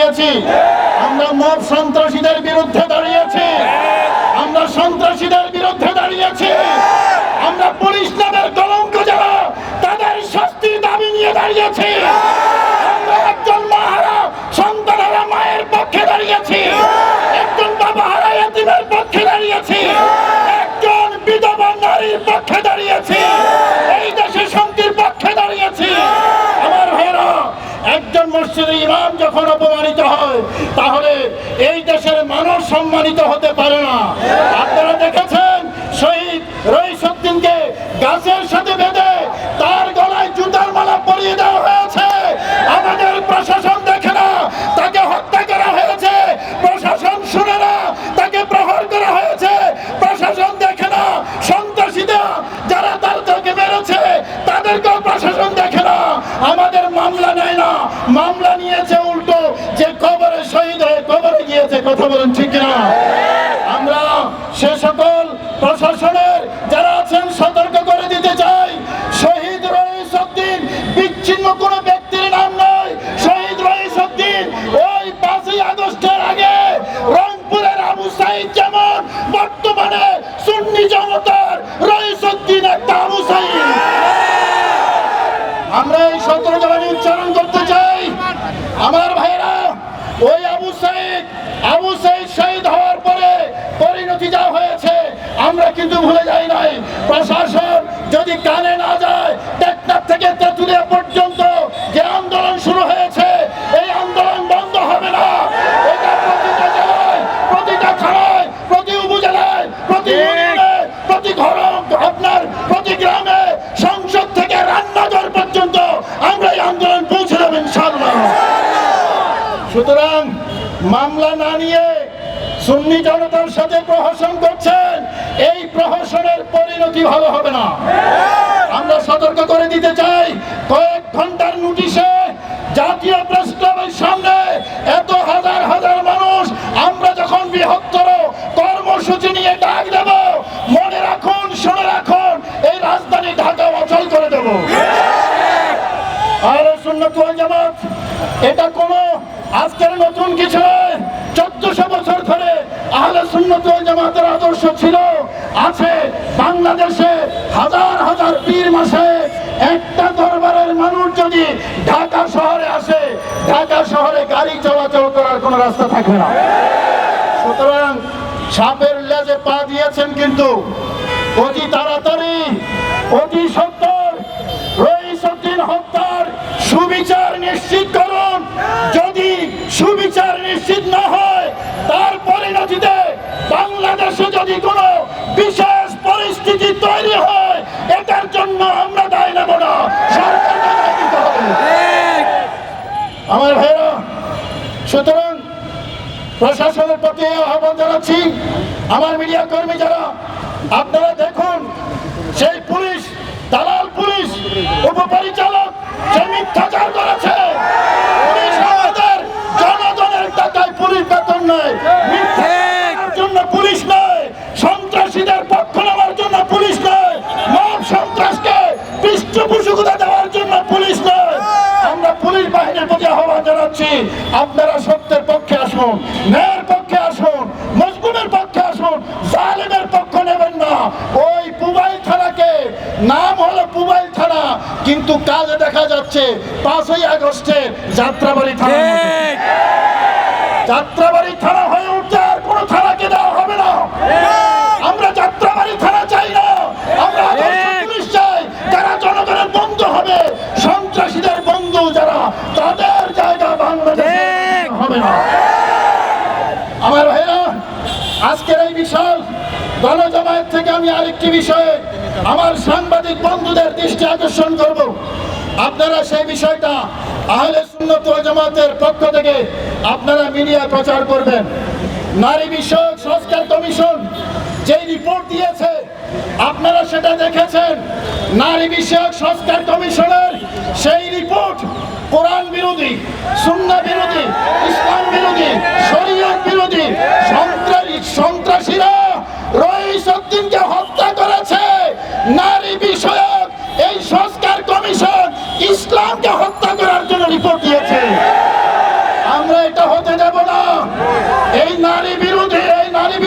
দাঁড়িয়েছি, আমরা মব সন্ত্রাসীদের বিরুদ্ধে দাঁড়িয়েছি, আমরা সন্ত্রাসীদের বিরুদ্ধে দাঁড়িয়েছি, আমরা পুলিশ নামের কলঙ্ক যারা তাদের শাস্তির দাবি নিয়ে দাঁড়িয়েছি, আমরা একজন মাহারা সন্তানেরা মায়ের পক্ষে দাঁড়িয়েছি, একজন বাবাহারা এতিমের পক্ষে দাঁড়িয়েছি, একজন বিধবা নারীর পক্ষে দাঁড়িয়েছি, এই দেশে শান্তির পক্ষে দাঁড়িয়েছি। আমার ভাইরা, একজন মসজিদের ইমাম যখন অপমানিত হয় তাহলে এই দেশের মানুষ সম্মানিত হতে পারে না। আপনারা দেখেছেন শহীদ রইসউদ্দিনকে গাছের সাথে বেঁধে তার গলায় জুতার মালা পরিয়ে দেওয়া হয়েছে, আমাদের প্রশাসন দেখে না তাকে হত্যা করা হয়েছে, প্রশাসন শুনে না তাকে প্রহার করা হয়েছে, প্রশাসন দেখে না সন্ত্রাসীরা যারা তাকে মেরেছে তাদেরকেও প্রশাসন দেখে না, আমাদের মামলা নেয় না, মামলা নিয়েছে উল্টো যে কবরে শহীদ হয়ে কবরে গিয়েছে। কথা বলেন ঠিক না? আমরা সে সকল প্রশাসনের যারা আছেন সতর্ক করে দিতে চাই, শহীদ রইসউদ্দিন বিচ্ছিন্ন কোনো ব্যক্তির নাম নয়। শহীদ রইসউদ্দিন ওই 5ই আগস্টের আগে রংপুরের আবু সাইদ যেমন বর্তমানে সুন্নি জনতার রইসউদ্দিন একটা আবু সাইদ। আমরা এই সতর্কবাণী উচ্চারণ করতে চাই। আমার ভাইরা, ওই আবু সাইদ শহীদ হওয়ার পরে পরিণতি যা হয়েছে আমরা কিন্তু ভুলে যাই নাই। প্রশাসন যদি কানে না যায়, টেকনাফ থেকে তেঁতুলিয়া পর্যন্ত যে আন্দোলন শুরু হয়েছে এই আন্দোলন বন্ধ হবে না। এটা প্রতিটা জেলায়, প্রতিটা থানায়, প্রতি উপজেলায়, প্রতি ইউনিয়নে, প্রতি ঘর, আপনার প্রতি গ্রামে, সংসদ থেকে রান্নাঘর পর্যন্ত আমরা এই আন্দোলন পৌঁছে দেব ইনশাআল্লাহ। সুতরাং মামলা না নিয়ে সুন্নি জনতার সাথে প্রহসন করছেন, এই প্রহসনের পরিণতি ভালো হবে না। আমরা সতর্ক করে দিতে চাই, কয়েক ঘন্টার নোটিশে জাতীয় প্রেস ক্লাবের সামনে এত হাজার হাজার মানুষ আমরা যখন বৃহত্তর কর্মসূচি নিয়ে ডাক দেব, মনে রাখুন, শুনে রাখুন, এই রাজধানী ঢাকা অচল করে দেব। আহলে সুন্নাত ওয়াল জামাত এটা কোনো আজকের নতুন কিছু নয়। 1400 বছর ধরে আহলে সুন্নাত ওয়াল জামাতের আদর্শ ছিল, আছে। বাংলাদেশে হাজার হাজার পীর মাসে একটা দরবারের মানুষ যদি ঢাকা শহরে আসে, ঢাকা শহরে গাড়ি চলাচল করার কোনো রাস্তা থাকে না। সুতরাং সাপের লেজে পা দিয়েছেন, কিন্তু অতি তাড়াতাড়ি, অতি সত্বর রইসউদ্দিন হত্যার সুবিচার নিশ্চিত করুন। যদি সুবিচার নিশ্চিত না হয়, তার পরিণতিতে বাংলাদেশে যদি কোনো বিশেষ পরিস্থিতি তৈরি হয়, এটার জন্য আমরা দায় নেব না, সরকারকে দায় নিতে হবে। আমার ভাইরা, সুতরাং প্রশাসনের প্রতি আহ্বান জানাচ্ছি, আমার মিডিয়া কর্মী যারা, আপনারা দেখুন সেই পুলিশ, দালাল পুলিশ, উপপরিচালক সে মিথ্যাচার করেছে। পুলিশ আমাদের জনগণের টাকায় পুলিশ বেতন নেয়, মিথ্যাচারের জন্য পুলিশ নয়, সন্ত্রাসীদের পক্ষ নেওয়ার জন্য পুলিশ নয়, মব সন্ত্রাসকে পৃষ্ঠপোষকতা দেওয়ার জন্য পুলিশ নয়। আমরা পুলিশ বাহিনীর প্রতি আহ্বান জানাচ্ছি, আপনারা সত্যের পক্ষে আসুন, ন্যায়ের পক্ষে আসুন, মজলুমের পক্ষে আসুন, জালেমের পক্ষ নেবেন না। ওই পুবাইল থানাকে নাম হলো পুবাইল থানা, কিন্তু কাজে দেখা যাচ্ছে 5ই আগস্টে যাত্রাবাড়ি থানা। যাত্রাবাড়ি থানা হয়ে উঠতে আর কোনো থানাকে দেওয়া হবে না। আমরা যাত্রাবাড়ি থানা চাই না, আমরা আদর্শ পুলিশ চাই যারা জনগণের বন্ধু হবে, সন্ত্রাসীদের বন্ধু যারা, তাদের জায়গা বাংলাদেশে হবে না। আমার ভাইরা, আজকের এই বিশাল গণজমায়েত থেকে আমি আরেকটি বিষয়ে আমার সাংবাদিক বন্ধুদের দৃষ্টি আকর্ষণ করব। আপনারা সেই বিষয়টা আহলে সুন্নাত ওয়াল জামাতের পক্ষ থেকে আপনারা মিডিয়ায় প্রচার করবেন। নারী বিষয়ক সংস্কার কমিশন যে রিপোর্ট দিয়েছে আপনারা সেটা দেখেছেন। নারী বিষয়ক সংস্কার কমিশনের সেই রিপোর্ট কোরআন বিরোধী, সুন্নাহ বিরোধী,